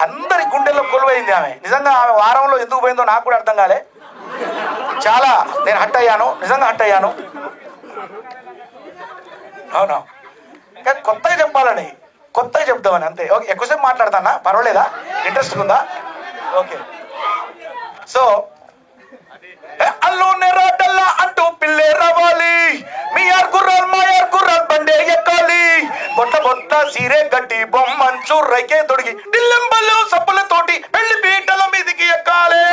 Speaker 4: అందరి గుండెల్లో కొలువైంది ఆమె. నిజంగా ఆమె వారంలో ఎందుకు పోయిందో నాకు కూడా అర్థం కాలే. చాలా నేను హట్ అయ్యాను, నిజంగా హట్ అయ్యాను. అవునా, కానీ కొత్తగా చెప్దామని అంతే. ఓకే, ఎక్కువసేపు మాట్లాడతానా? పర్వాలేదా? ఇంట్రెస్ట్ ఉందా? ఓకే. సో అల్లోనే రాటల్లా అంటూ పిల్లే రావాలి, మీ గుర్రాలు బండే ఎక్కాలి, బొట్ట సీరే గట్టి బొమ్మంచు రైకే తొడిగి దిల్లెంబలు సప్పులతోటి పెళ్లి పీటల మీదికి ఎక్కాలి.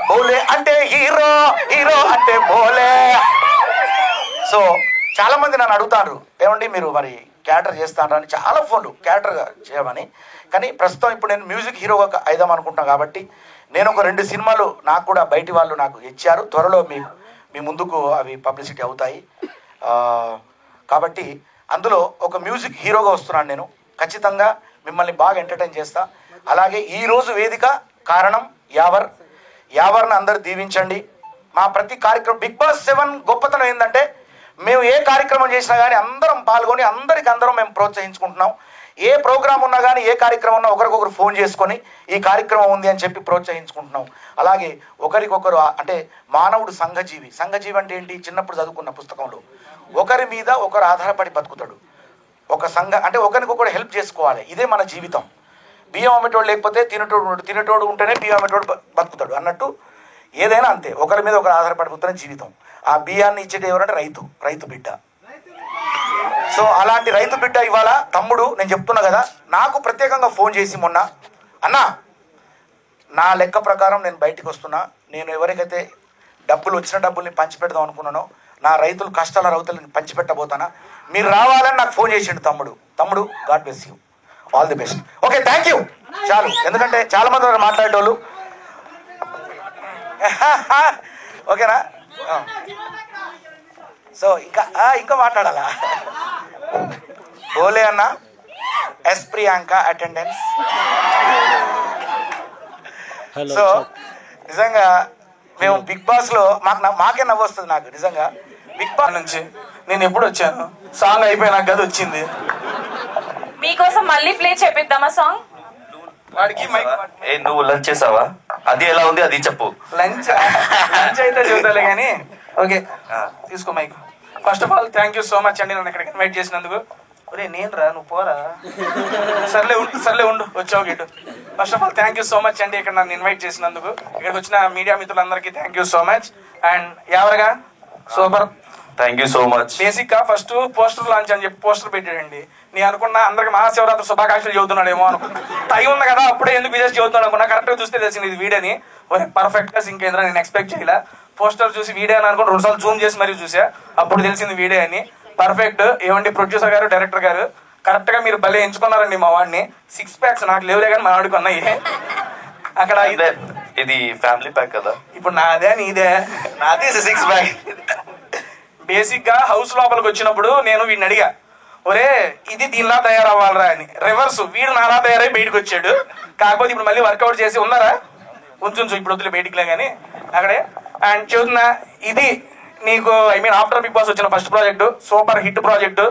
Speaker 4: బోలే అంటే హీరో అంటే బోలే. సో చాలా మంది నన్ను అడుగుతారు, ఏమండి మీరు మరి క్యారెక్టర్ చేస్తాను అని, చాలా ఫోన్లు క్యారెక్టర్గా చేయమని. కానీ ప్రస్తుతం ఇప్పుడు నేను మ్యూజిక్ హీరోగా అయిదాం అనుకుంటున్నాను. కాబట్టి నేను ఒక 2 సినిమాలు నాకు కూడా బయటి వాళ్ళు నాకు ఇచ్చారు. త్వరలో మీ ముందుకు అవి పబ్లిసిటీ అవుతాయి. కాబట్టి అందులో ఒక మ్యూజిక్ హీరోగా వస్తున్నాను నేను. ఖచ్చితంగా మిమ్మల్ని బాగా ఎంటర్టైన్ చేస్తా. అలాగే ఈరోజు వేదిక కారణం యావర్ని అందరూ దీవించండి. మా ప్రతి కార్యక్రమం బిగ్ బాస్ 7 గొప్పతనం ఏంటంటే, మేము ఏ కార్యక్రమం చేసినా కానీ అందరం పాల్గొని అందరం మేము ప్రోత్సహించుకుంటున్నాం. ఏ ప్రోగ్రామ్ ఉన్నా కానీ ఏ కార్యక్రమం ఉన్నా ఒకరికొకరు ఫోన్ చేసుకొని ఈ కార్యక్రమం ఉంది అని చెప్పి ప్రోత్సహించుకుంటున్నాం. అలాగే ఒకరికొకరు అంటే మానవుడు సంఘజీవి అంటే ఏంటి? చిన్నప్పుడు చదువుకున్న పుస్తకంలో ఒకరి మీద ఒకరు ఆధారపడి బతుకుతాడు. ఒక అంటే ఒకరికొకరు హెల్ప్ చేసుకోవాలి. ఇదే మన జీవితం. బియ్యం అమ్మేటోడు లేకపోతే తినేటోడు ఉంటేనే బియ్యం అమ్మేటోడు బతుకుతాడు అన్నట్టు ఏదైనా అంతే, ఒకరి మీద ఒకరు ఆధారపడిపోతున్న జీవితం. ఆ బియ్యాన్ని ఇచ్చేది ఎవరంటే రైతు బిడ్డ. సో అలాంటి రైతు బిడ్డ ఇవాళ తమ్ముడు, నేను చెప్తున్నా కదా, నాకు ప్రత్యేకంగా ఫోన్ చేసి మొన్న, అన్నా నా లెక్క ప్రకారం నేను బయటికి వస్తున్నా, నేను ఎవరికైతే వచ్చిన డబ్బుల్ని పంచిపెడదాం అనుకున్నానో, నా రైతులను పంచిపెట్టబోతానా, మీరు రావాలని నాకు ఫోన్ చేసిండు తమ్ముడు. God bless you, all the best. Okay, thank you. చాలు, ఎందుకంటే చాలా మంది మాట్లాడేటోళ్ళు. ఓకేనా? సో ఇంకా మాట్లాడాలా? బోలే అన్న, ఎస్ ప్రియాంక అటెండెన్స్. సో నిజంగా మేము బిగ్ బాస్లో మాకే నవ్వు వస్తుంది. నాకు నిజంగా బిగ్ బాస్ నుంచి
Speaker 5: నేను ఎప్పుడు వచ్చాను? సాంగ్ అయిపోయినాక కదా వచ్చింది.
Speaker 3: మీకోసం మళ్ళీ ప్లే చేపిద్దామా సాంగ్?
Speaker 5: వాడికి మైక్
Speaker 6: నువ్వు లంచ్ చేసావా? అది ఎలా ఉంది అది చెప్పు.
Speaker 5: లంచ్ అయితే చూద్దాలే కానీ. ఓకే తీసుకో mike. First of all thank you so much అండి నన్ను ఇక్కడికి ఇన్వైట్ చేసినందుకు. ఒరే నేను రా, నువ్వు పోరా. సర్లే ఉండు వచ్చావు గిట్టు. First of all thank you so much అండి ఇక్కడ నన్ను ఇన్వైట్ చేసినందుకు. ఇక్కడికి వచ్చిన మీడియా మిత్రులందరికీ thank you so much. And ఎవరుగా super,
Speaker 6: thank you so much.
Speaker 5: Basic గా ఫస్ట్ పోస్టర్ లాంచ్ అని చెప్పి పోస్టర్ పెట్టాడండి. నేను అనుకున్నా అందరికి మహాశివరాత్రి శుభాకాంక్షలు చెబుతున్నాడేమో అనుకున్నా. టైం ఉంది కదా అప్పుడే ఎందుకు విజయ్ చెబుతున్నాడు అనుకున్నా. కరెక్ట్ గా చూస్తే తెలిసింది ఇది వీడియోని. పర్ఫెక్ట్ గా ఇంకేంద్ర నేను ఎక్స్పెక్ట్ చేయలే. పోస్టర్ చూసి వీడియో అని అనుకుని 2 సార్లు జూమ్ చేసి మరీ చూసా, అప్పుడు తెలిసింది వీడియో అని. పర్ఫెక్ట్. ఏమండి ప్రొడ్యూసర్ గారు, డైరెక్టర్ గారు, కరెక్ట్ గా మీరు భలే ఎంచుకున్నారండి మా వాడిని. 6 ప్యాక్స్ నాకు లేవులే కానీ మా వాడికి ఉన్నాయి. అక్కడ
Speaker 6: ఇది ఫ్యామిలీ ప్యాక్ కదా.
Speaker 5: ఇప్పుడు నాదే నీదే?
Speaker 6: నాది 6 ప్యాక్.
Speaker 5: బేసిక్ గా హౌస్ లోపలికి వచ్చినప్పుడు నేను వీడిని అడిగా, ఒరే ఇది దీనిలా తయారవ్వాలరా అని. రివర్స్, వీడు నాలా తయారై బయటకు వచ్చాడు. కాకపోతే ఇప్పుడు మళ్ళీ వర్కౌట్ చేసి ఉన్నారా ఉంచు ఇప్పుడు వద్దులే బయటికిలే కానీ అక్కడే. అండ్ చెబుతున్నా, ఇది నీకు ఆఫ్టర్ బిగ్ బాస్ వచ్చిన first project, super hit project.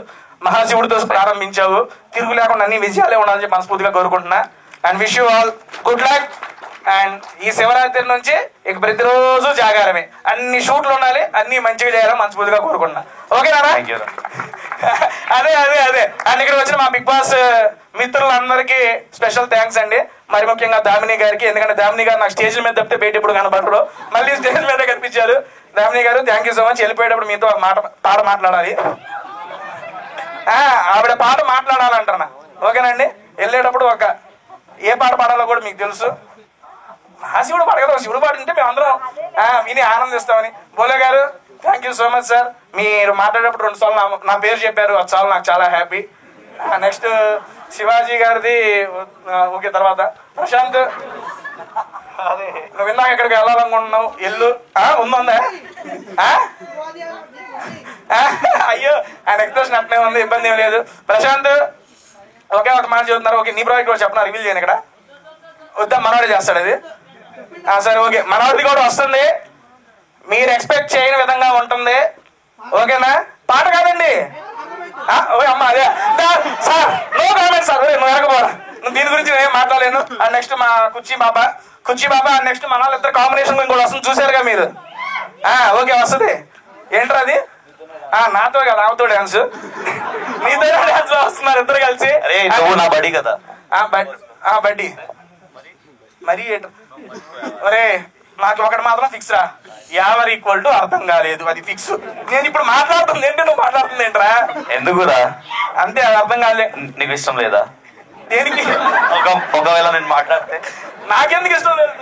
Speaker 5: మహాశివుడితో ప్రారంభించావు, తిరుగు లేకుండా అన్ని విజయాలే ఉండాలని చెప్పి మనస్ఫూర్తిగా కోరుకుంటున్నా. And wish you all good luck. And ఈ శివరాత్రి నుంచి ఇక ప్రతిరోజు జాగారమే, అన్ని షూట్లు ఉండాలి, అన్ని మంచిగా చేయాలని మనస్ఫూర్తిగా కోరుకుంటున్నా. ఓకేనా? అదే అండ్ ఇక్కడ వచ్చిన మా బిగ్ బాస్ మిత్రులందరికీ స్పెషల్ థ్యాంక్స్ అండి. మరి ముఖ్యంగా దామిని గారికి, ఎందుకంటే దామిని గారు నాకు స్టేజ్ మీద తప్పితే బయట ఇప్పుడు కనబడరు, మళ్ళీ స్టేజ్ మీద కనిపించారు. దామిని గారు థ్యాంక్ యూ సో మచ్. వెళ్ళిపోయేటప్పుడు మీతో పాట మాట్లాడాలి. ఆవిడ పాట మాట్లాడాలంటున్నా. ఓకేనండి? వెళ్ళేటప్పుడు ఏ పాట పాడాలో కూడా మీకు తెలుసు. శివుడు పాట కదా, శివుడు పాట ఉంటే మేము అందరం విని ఆనందిస్తామని. బోలే గారు thank you so much sir. మీరు మాట్లాడేటప్పుడు 2 సార్లు నా పేరు చెప్పారు, అది చాలు నాకు చాలా హ్యాపీ. నెక్స్ట్ శివాజీ గారిది ఓకే. తర్వాత ప్రశాంత్, నువ్వు ఇందాక ఎక్కడికి వెళ్ళాలనుకుంటున్నావు ఎల్లు ఉందా? అయ్యో ఆయన ఎక్స్ప్రెషన్ అట్లే ఉంది, ఇబ్బంది ఏం లేదు. ప్రశాంత్ ఒకే ఒక మాట చెబుతున్నారు. ఓకే నీ ప్రాజెక్ట్ కూడా చెప్పనా, రివీల్ చేయను ఇక్కడ వద్దా, మనవాడే చేస్తాడు అది. సరే ఓకే, మనవాడిది కూడా వస్తుంది, మీరు ఎక్స్పెక్ట్ చేయని విధంగా ఉంటుంది. ఓకేనా? పాట కాదండి అమ్మ అదే సార్, నో కామెంట్ సార్. నువ్వు ఎరగబోరా, నువ్వు దీని గురించి నేను మాట్లాడలేను. అండ్ నెక్స్ట్ మా కుర్చీ బాబా అండ్ నెక్స్ట్ మన వాళ్ళిద్దరు కాంబినేషన్ కూడా వస్తుంది, చూసారుగా మీరు. ఓకే వస్తుంది. ఏంట్రా అది? నాతో కదా ఆమెతో డాన్స్, నీతో డాన్స్ లో వస్తున్నారు ఇద్దరు కలిసి.
Speaker 6: నా బడి కదా.
Speaker 5: బడ్డీ మరి ఒరే నాకు ఒకటి మాత్రం ఫిక్స్ రా, ఎవర్ ఈక్వల్ టు అర్థం కాలేదు, అది ఫిక్స్. నేను ఇప్పుడు మాట్లాడుతుంది ఏంటి, నువ్వు మాట్లాడుతుంది ఏంట్రా?
Speaker 6: ఎందుకురా?
Speaker 5: అంతే, అది అర్థం కాలే.
Speaker 6: నీకు ఇష్టం లేదా?
Speaker 5: దేనికి?
Speaker 6: ఒకవేళ నేను మాట్లాడితే
Speaker 5: నాకెందుకు ఇష్టం లేదు?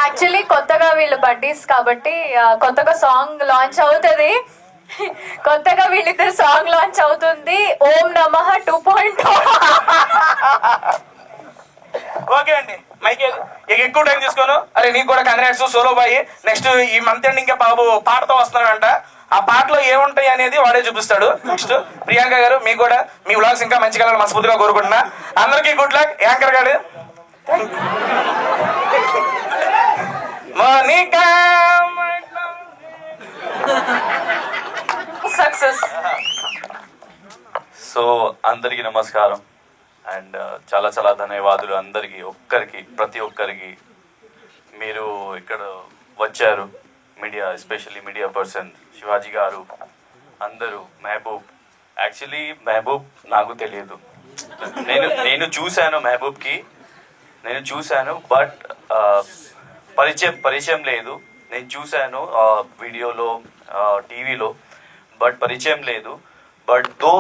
Speaker 7: యాక్చువల్లీ కొత్తగా వీళ్ళు బడ్డీస్ కాబట్టి కొత్తగా సాంగ్ లాంచ్ అవుతుంది. కొత్తగా వీళ్ళిద్దరు సాంగ్ లాంచ్ అవుతుంది, ఓం నమః 2.0.
Speaker 5: ఓకే అండి, మైకే ఇక ఎక్కువ టైం తీసుకోను. అరే నీకు కూడా కంగ్రాట్స్ సోలో బాయ్. నెక్స్ట్ ఈ మంత్ ఎండ్ ఇంకా బాబు పాటతో వస్తున్నాడంట. ఆ పాటలో ఏముంటాయి అనేది వాడే చూపిస్తాడు. నెక్స్ట్ ప్రియాంక గారు, మీకు కూడా మీ వ్లాగ్స్ ఇంకా మంచిగా వెళ్ళాలని మనస్ఫూర్తిగా కోరుకుంటున్నా. అందరికీ గుడ్ లక్. యాంకర్ గారు
Speaker 3: సక్సెస్.
Speaker 6: సో అందరికీ నమస్కారం అండ్ చాలా చాలా ధన్యవాదాలు అందరికీ, ప్రతి ఒక్కరికి. మీరు ఇక్కడ వచ్చారు, media, especially media person Shivaji గారు, అందరూ, మహబూబ్. యాక్చువల్లీ మహబూబ్ నాకు తెలియదు, నేను చూశాను మహబూబ్కి, నేను చూశాను, బట్ పరిచయం లేదు. నేను చూశాను వీడియోలో, టీవీలో, బట్ పరిచయం లేదు. But though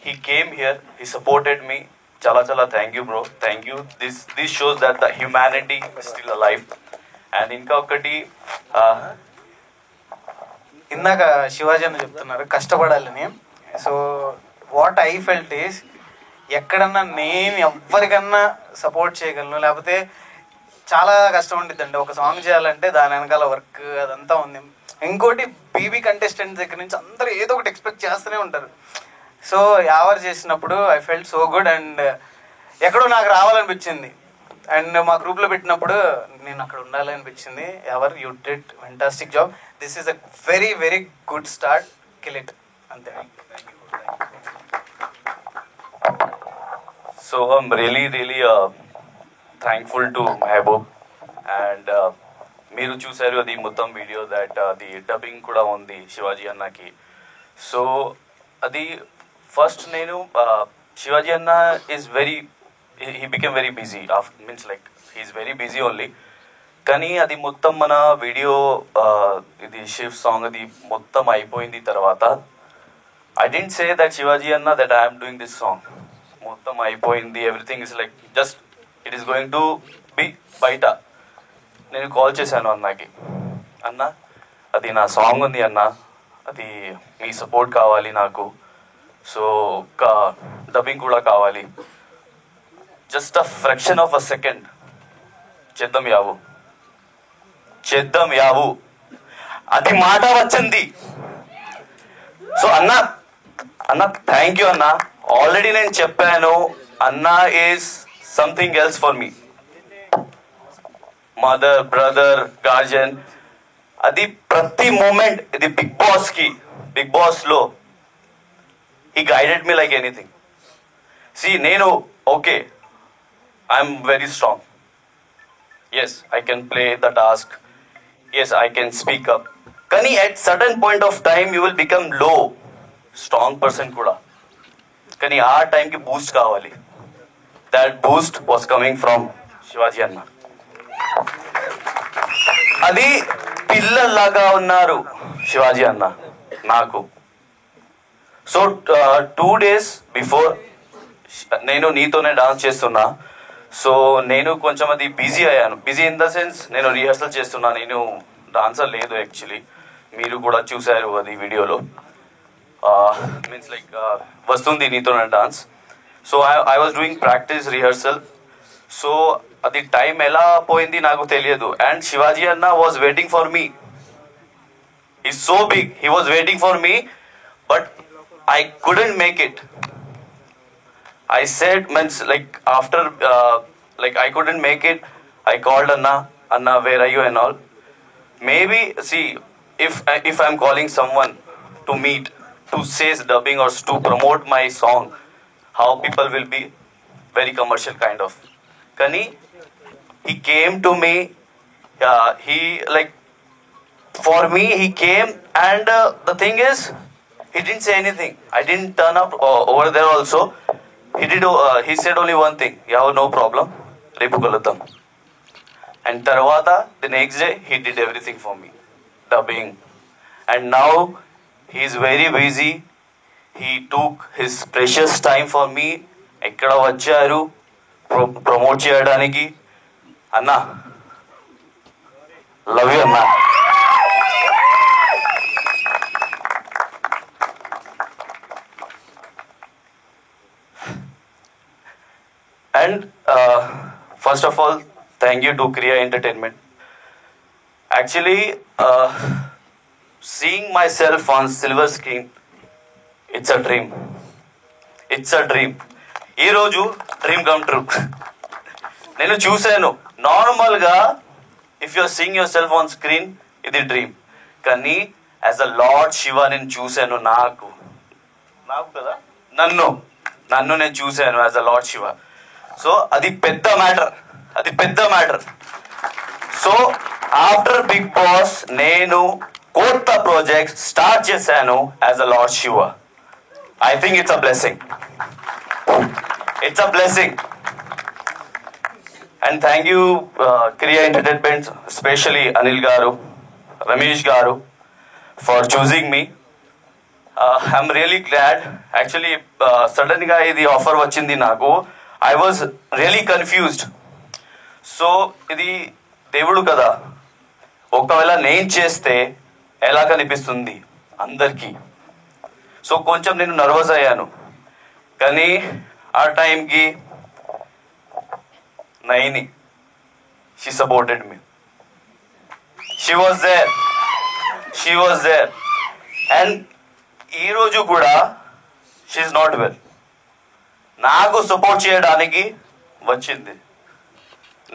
Speaker 6: he came here, he supported me. Chala thank you bro, thank you. This shows that the humanity is still alive. And inka okati
Speaker 5: ఇందాక శివాజీ అని చెప్తున్నారు కష్టపడాలని. So what I felt is, ఎక్కడన్నా నేను ఎవరికన్నా support చేయగలను, లేకపోతే చాలా కష్టం ఉండిద్దండి ఒక సాంగ్ చేయాలంటే, దాని వెనకాల వర్క్ అదంతా ఉంది. ఇంకోటి బీబీ కంటెస్టెంట్ దగ్గర నుంచి అందరూ ఏదో ఒకటి ఎక్స్పెక్ట్ చేస్తూనే ఉంటారు. సో యావర్ చేసినప్పుడు I felt so good. And ఎక్కడో నాకు రావాలనిపించింది. అండ్ మా గ్రూప్లో పెట్టినప్పుడు నేను అక్కడ ఉండాలి అనిపించింది. Ever you did fantastic job. This is a very very good start, kill it. అంతే.
Speaker 6: So I'm really thankful to Mehboob and మీరు చూసారు అది మొత్తం వీడియో దట్ అది డబ్బింగ్ కూడా ఉంది శివాజీ అన్నకి. సో అది ఫస్ట్ నేను శివాజీ అన్న is very he became very busy means like he's very busy only. కానీ అది మొత్తం మన వీడియో ఇది షిఫ్ట్ సాంగ్ అది మొత్తం అయిపోయింది తర్వాత I didn't say that Shivaji అన్న that I'm doing this song. మొత్తం అయిపోయింది, everything is like just it is going to be బయట. నేను కాల్ చేశాను అన్నకి, అన్న అది నా సాంగ్ ఉంది అన్న, అది మీ సపోర్ట్ కావాలి నాకు, సో ఒక డబ్బింగ్ కూడా కావాలి, just a fraction of a second చేద్దాం యావు అది మాట వచ్చింది. సో అన్న థ్యాంక్ యూ అన్న. ఆల్రెడీ నేను చెప్పాను అన్న is something else for me, mother brother guardian. అది ప్రతి మూమెంట్ ఇది బిగ్ బాస్ లో he guided me like anything. See నేను okay I'm very strong, yes I can play the task, yes I can speak up. కానీ at sudden point of time you will become low. Strong person కూడా, కానీ ఆ టైంకి boost కావాలి. That boost was coming from Shivaji అన్న. అది పిల్లల్లాగా ఉన్నారు శివాజీ అన్న నాకు. సో 2 days బిఫోర్ నేను నీతోనే డాన్స్ చేస్తున్నా. సో నేను కొంచెం అది బిజీ అయ్యాను. బిజీ ఇన్ ద సెన్స్ నేను రిహర్సల్ చేస్తున్నా, నేను డాన్సర్ లేదు యాక్చువల్లీ. మీరు కూడా చూసారు అది వీడియోలో, మీన్స్ లైక్ వస్తుంది నీతోనే dance. So I was doing practice rehearsal. So అది టైం ఎలా పోయింది నాకు తెలియదు. అండ్ శివాజీ అన్న was waiting for me. Is so big, he was waiting for me, but I couldn't make it. I said, means like after like I couldn't make it, I called Anna, where are you and all. Maybe see if I'm calling someone to meet, to say dubbing or to promote my song, how people will be very commercial kind of. Kani he came to me, he like for me he came, and the thing is he didn't say anything. I didn't turn up over there also. He said only one thing, yeah, no problem, repu kaluddam. And tarvata the next day he did everything for me, dubbing. And now he is very busy. He took his precious time for me. Ekkada vacharu promote cheyadaniki. Anna, love you Anna. And first of all, thank you to Kriya Entertainment. Actually, seeing myself on silver screen, it's a dream. It's a dream. Ee roju dream come true. Nenu chusanu normal ga if you are seeing yourself on screen, idi dream. Kani as a Lord Shiva nenu chusanu naaku kada nannu nenu chusanu as a Lord Shiva. So అది పెద్ద matter. So after Bigg Boss నేను కొత్త project start చేశాను as a Lord Shiva. I think it's a blessing. And thank you Kriya Entertainment, especially Anil గారు, రమేష్ గారు for choosing me. I'm really glad. Actually sudden గా ఇది offer వచ్చింది నాకు. I was really confused. సో ఇది దేవుడు కదా, ఒకవేళ నేను చేస్తే ఎలా కనిపిస్తుంది అందరికీ. సో కొంచెం నేను నర్వస్ అయ్యాను. కానీ ఆ టైంకి Naini she supported me. She was there. And ఈరోజు కూడా షీఈ్ నాట్ వెల్. నాకు సపోర్ట్ చేయడానికి వచ్చింది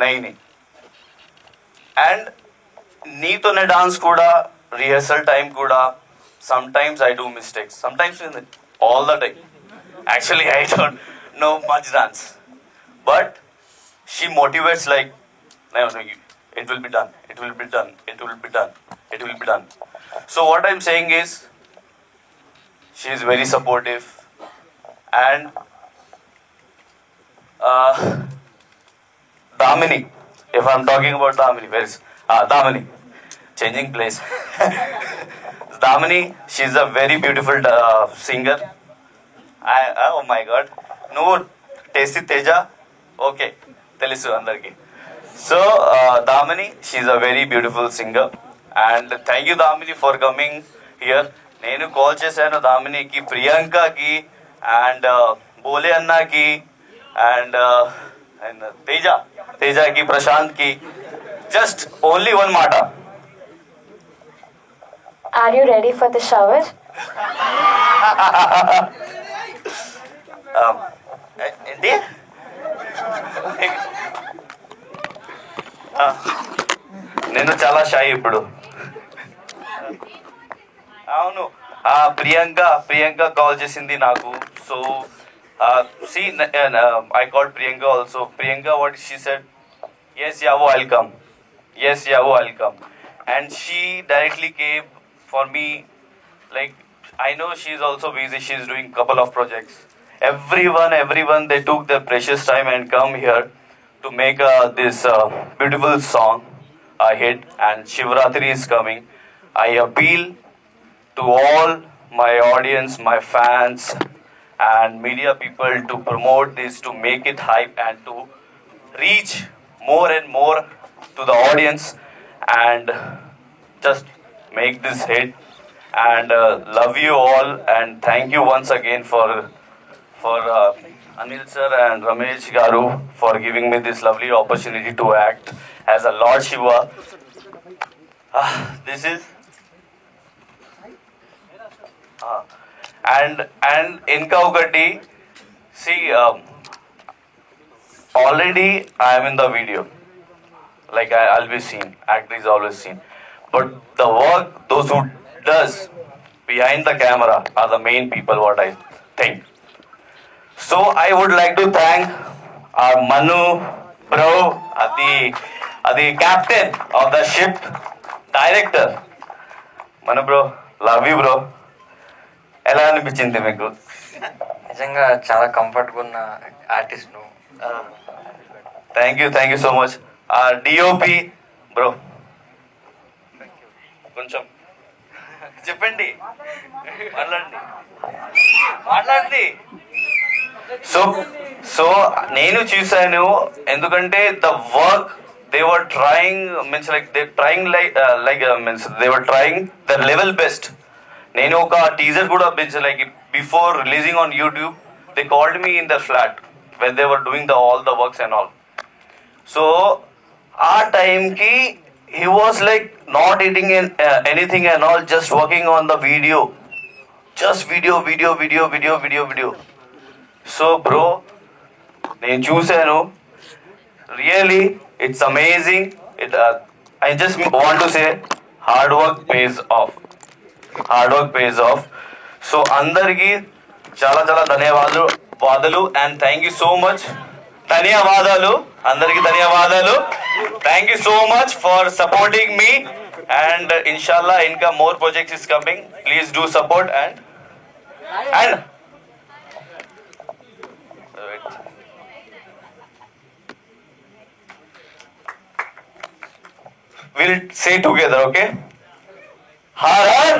Speaker 6: నైని. అండ్ నీతోనే డాన్స్ కూడా, రిహర్సల్ టైం కూడా, sometimes I do mistakes, sometimes all the time. Actually, I don't know much dance, but she motivates like, no, no, it will be done, it will be done, it will be done, it will be done. So what I'm saying is, she is very supportive, and Damini, if I'm talking about Damini, where is Damini? Changing place. Damini, she's a very beautiful singer. Oh my god. No, Tasty Teja. Okay, Telisu andarki. So, Damini, she's a very beautiful singer. And thank you, Damini, for coming here. నేను call చేశాను దామినికి, ప్రియాంకకి, and బోలే అన్నకి, and తేజకి, ప్రశాంత్కి. Just only one మాట.
Speaker 7: Are you ready for the shower?
Speaker 6: ఏంటి? నేను చాలా shy ఇప్పుడు. అవును, Priyanka call చేసింది నాకు. So see, I called Priyanka also. Priyanka, what she said, yes Yavo, I'll come, yes Yavo, I'll come. And she directly came for me. Like, I know she's also busy, she's doing couple of projects. Everyone they took their precious time and come here to make this beautiful song a hit. And Shivratri is coming. I appeal to all my audience, my fans and media people to promote this, to make it hype and to reach more and more to the audience and just make this hit. And love you all, and thank you once again for Anil sir and Ramesh Garu for giving me this lovely opportunity to act as a Lord Shiva. This is and inka okati, see, already I am in the video, like I'll be seen, actor is always seen, but the work those who does behind the camera are the main people, what I think. So I would like to thank our Manu bro, the captain of the ship, director. Manu bro, love you bro. ఎలా అనిపించింది మీకు?
Speaker 8: నిజంగా చాలా కంఫర్ట్గా ఉన్న artist నువ్వు.
Speaker 6: Thank you so much. DOP bro, కొంచెం చెప్పండి, మాట్లాడండి. సో నేను చూసాను, ఎందుకంటే the work they were trying, means like they're trying means they were trying their level best. నేను ఒక టీజర్ కూడా like before releasing on YouTube they called me in their flat when they were doing all the works and all. So ఆ టైంకి he was like not eating anything and all, just working on the video, just video. So bro, నేను చూశాను, really it's amazing. I just want to say hard work pays of. So అందరికి చాలా ధన్యవాదాలు and thank you so much. అందరికి ధన్యవాదాలు. Thank you so much for supporting me, and ఇన్షాల్లా ఇంకా more projects is coming. Please do support and we'll say together, okay? Har Har